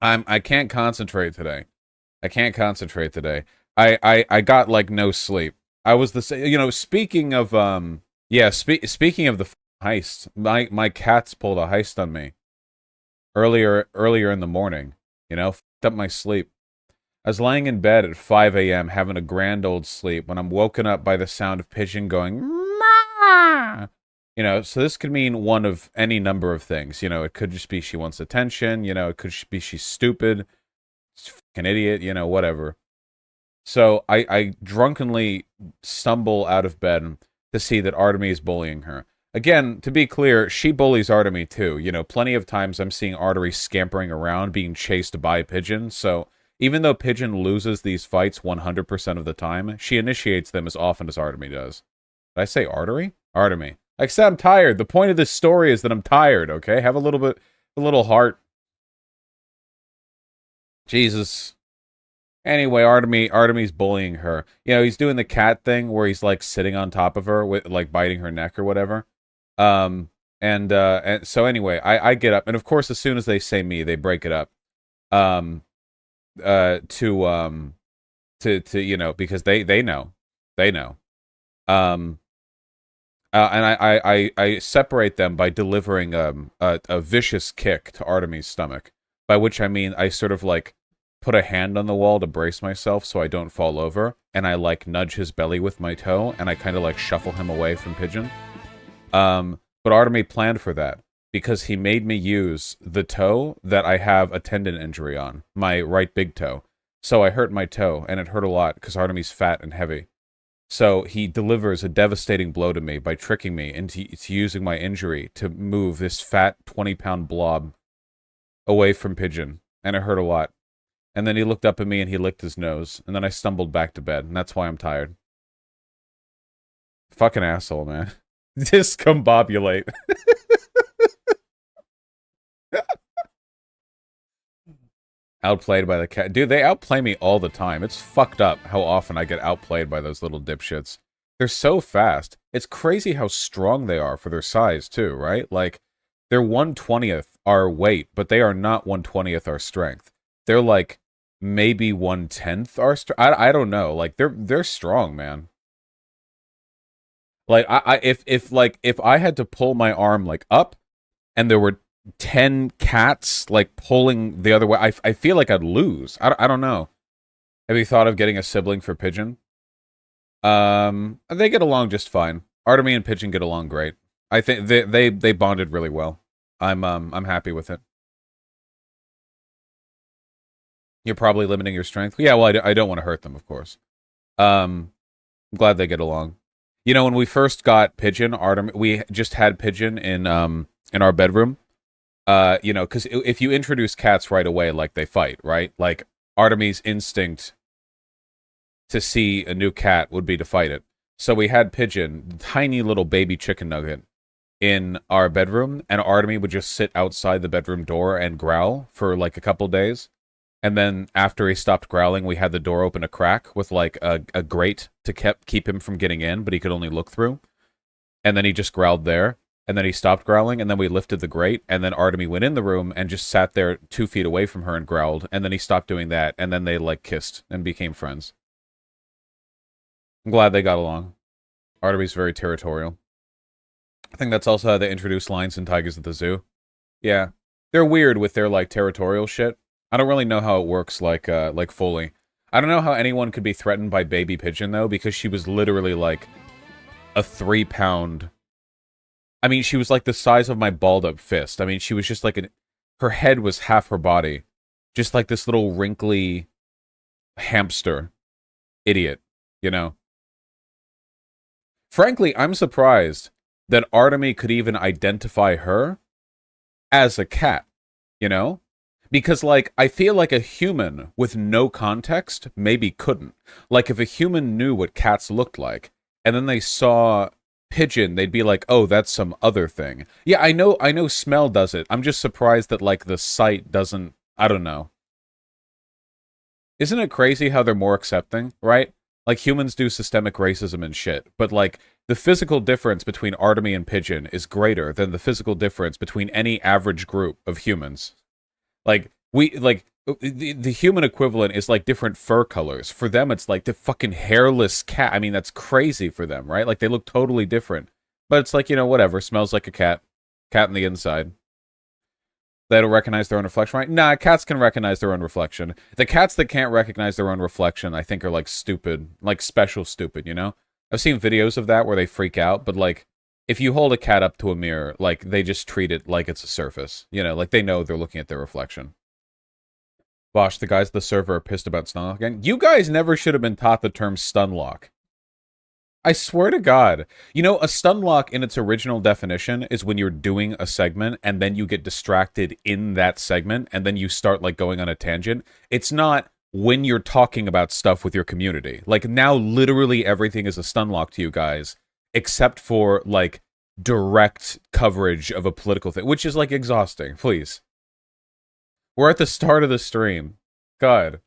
I can't concentrate today. I can't concentrate today. I got like no sleep. I was the same. Speaking of yeah. Speaking of the heist, my cats pulled a heist on me earlier in the morning. Fucked up my sleep. I was lying in bed at 5 a.m. having a grand old sleep when I'm woken up by the sound of Pigeon going, "Ma!" So this could mean one of any number of things. It could just be she wants attention. It could just be she's stupid, she's an idiot, whatever. So I drunkenly stumble out of bed to see that Artemy is bullying her. Again, to be clear, she bullies Artemy too. Plenty of times I'm seeing Artery scampering around being chased by Pigeon, so even though Pigeon loses these fights 100% of the time, she initiates them as often as Artemy does. Did I say Artery? Artemy. Like I said, I'm tired. The point of this story is that I'm tired, okay? Have a little heart. Jesus. Anyway, Artemy's bullying her. He's doing the cat thing where he's like sitting on top of her with like biting her neck or whatever. And so anyway, I get up, and of course, as soon as they say me, they break it up. Um, to because they know. Um, and I separate them by delivering a vicious kick to Artemy's stomach, by which I mean I sort of like put a hand on the wall to brace myself so I don't fall over, and I like nudge his belly with my toe, and I kind of like shuffle him away from Pigeon. But Artemy planned for that because he made me use the toe that I have a tendon injury on, my right big toe. So I hurt my toe, and it hurt a lot because Artemy's fat and heavy. So he delivers a devastating blow to me by tricking me into using my injury to move this fat 20-pound blob away from Pigeon, and it hurt a lot. And then he looked up at me and he licked his nose, and then I stumbled back to bed, and that's why I'm tired. Fucking asshole, man. Discombobulate. Outplayed by the cat. Dude, they outplay me all the time. It's fucked up how often I get outplayed by those little dipshits. They're so fast. It's crazy how strong they are for their size, too, right? Like, they're 1/20th our weight, but they are not 1/20th our strength. They're like maybe 1/10th our strength. I don't know. Like, they're strong, man. Like, if I had to pull my arm like up and there were 10 cats like pulling the other way, I feel like I'd lose. I don't know. Have you thought of getting a sibling for Pigeon? They get along just fine. Artemy and Pigeon get along great. I think they bonded really well. I'm happy with it. You're probably limiting your strength. Yeah, well, I don't want to hurt them, of course. I'm glad they get along. When we first got Pigeon, we just had Pigeon in our bedroom. Because if you introduce cats right away, like they fight, right? Like Artemy's instinct to see a new cat would be to fight it. So we had Pigeon, tiny little baby chicken nugget, in our bedroom, and Artemy would just sit outside the bedroom door and growl for like a couple days. And then after he stopped growling, we had the door open a crack with like a grate to keep him from getting in, but he could only look through. And then he just growled there. And then he stopped growling, and then we lifted the grate, and then Artemy went in the room and just sat there 2 feet away from her and growled, and then he stopped doing that, and then they, like, kissed and became friends. I'm glad they got along. Artemy's very territorial. I think that's also how they introduce lions and tigers at the zoo. Yeah. They're weird with their, like, territorial shit. I don't really know how it works, like fully. I don't know how anyone could be threatened by Baby Pigeon, though, because she was literally, like, a 3-pound... I mean, she was like the size of my balled-up fist. I mean, she was just like her head was half her body. Just like this little wrinkly hamster idiot, Frankly, I'm surprised that Artemy could even identify her as a cat, Because, like, I feel like a human with no context maybe couldn't. Like, if a human knew what cats looked like, and then they saw Pigeon, they'd be like, oh, that's some other thing. Yeah, I know smell does it. I'm just surprised that, like, the sight doesn't... I don't know. Isn't it crazy how they're more accepting, right? Like, humans do systemic racism and shit, but, like, the physical difference between Artemy and Pigeon is greater than the physical difference between any average group of humans. Like, We like the human equivalent is like different fur colors. For them, it's like the fucking hairless cat. I mean, that's crazy for them, right? Like they look totally different. But it's like, whatever. Smells like a cat. Cat on the inside. They don't recognize their own reflection, right? Nah, cats can recognize their own reflection. The cats that can't recognize their own reflection, I think, are like stupid, like special stupid, I've seen videos of that where they freak out, but like, if you hold a cat up to a mirror, like, they just treat it like it's a surface, like they know they're looking at their reflection. Vaush, the guys at the server are pissed about stunlock again. You guys never should have been taught the term stunlock. I swear to God. A stun lock in its original definition is when you're doing a segment and then you get distracted in that segment and then you start like going on a tangent. It's not when you're talking about stuff with your community. Like now literally everything is a stun lock to you guys except for like direct coverage of a political thing, which is like exhausting. Please. We're at the start of the stream. God.